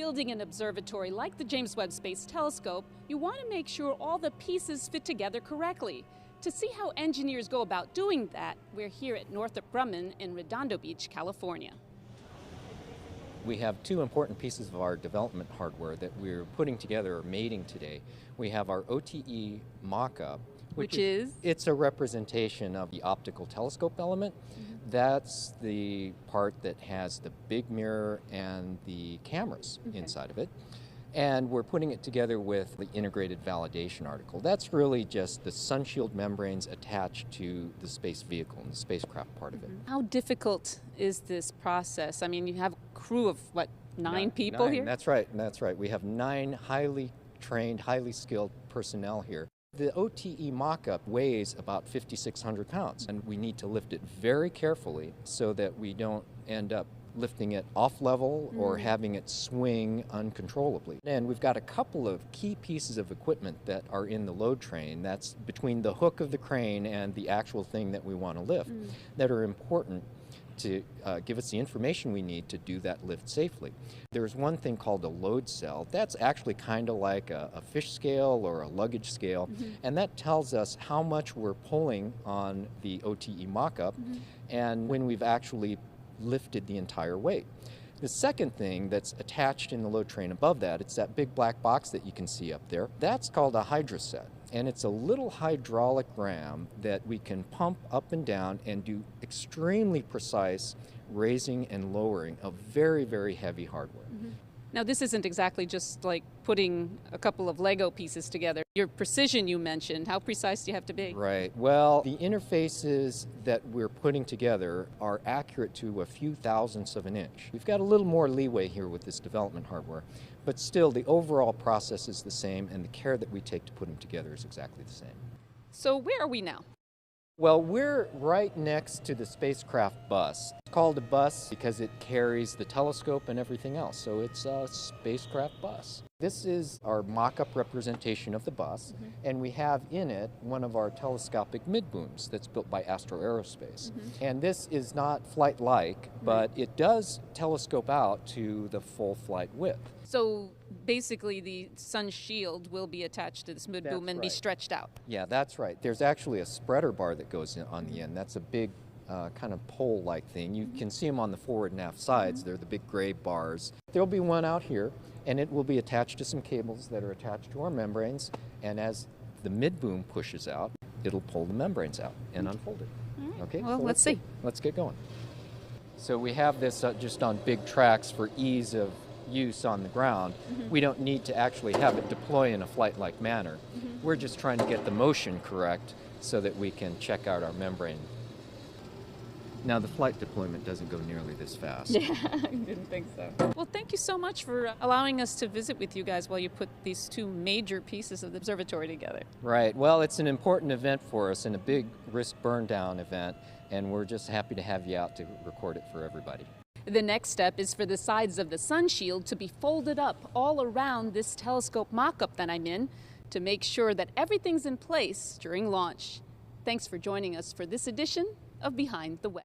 Building an observatory like the James Webb Space Telescope, you want to make sure all the pieces fit together correctly. To see how engineers go about doing that, we're here at Northrop Grumman in Redondo Beach, California. We have two important pieces of our development hardware that we're putting together or mating today. We have our OTE mock-up, Which is? It's a representation of the optical telescope element. That's the part that has the big mirror and the cameras inside of it. And we're putting it together with the integrated validation article. That's really just the sunshield membranes attached to the space vehicle and the spacecraft part of it. How difficult is this process? I mean, you have a crew of, what, nine people here? That's right, that's right. We have 9 highly trained, highly skilled personnel here. The OTE mock-up weighs about 5,600 pounds, and we need to lift it very carefully so that we don't end up lifting it off level or having it swing uncontrollably. And we've got a couple of key pieces of equipment that are in the load train, that's between the hook of the crane and the actual thing that we want to lift, that are important to give us the information we need to do that lift safely. There's one thing called a load cell. That's actually kind of like a fish scale or a luggage scale, and that tells us how much we're pulling on the OTE mock-up and when we've actually lifted the entire weight. The second thing that's attached in the load train above that, it's that big black box that you can see up there. That's called a hydroset, and it's a little hydraulic ram that we can pump up and down and do extremely precise raising and lowering of very, very heavy hardware. Now, this isn't exactly just like putting a couple of Lego pieces together. Your precision you mentioned, how precise do you have to be? Right. Well, the interfaces that we're putting together are accurate to a few thousandths of an inch. We've got a little more leeway here with this development hardware, but still the overall process is the same and the care that we take to put them together is exactly the same. So where are we now? Well, we're right next to the spacecraft bus. It's called a bus because it carries the telescope and everything else, so it's a spacecraft bus. This is our mock-up representation of the bus, and we have in it one of our telescopic mid-booms that's built by Astro Aerospace. And this is not flight-like, but it does telescope out to the full flight width. So basically the sun shield will be attached to this mid-boom and be stretched out. Yeah, that's right. There's actually a spreader bar that goes in on the end. That's a big kind of pole-like thing. You can see them on the forward and aft sides. They're the big gray bars. There'll be one out here, and it will be attached to some cables that are attached to our membranes, and as the mid-boom pushes out, it'll pull the membranes out and unfold it. Okay, well, so let's see. Let's get going. So we have this just on big tracks for ease of use on the ground. We don't need to actually have it deploy in a flight-like manner. We're just trying to get the motion correct so that we can check out our membrane. Now, the flight deployment doesn't go nearly this fast. Yeah, I didn't think so. Well, thank you so much for allowing us to visit with you guys while you put these two major pieces of the observatory together. Right. Well, it's an important event for us and a big risk burn down event, and we're just happy to have you out to record it for everybody. The next step is for the sides of the sun shield to be folded up all around this telescope mock-up that I'm in to make sure that everything's in place during launch. Thanks for joining us for this edition of Behind the Web.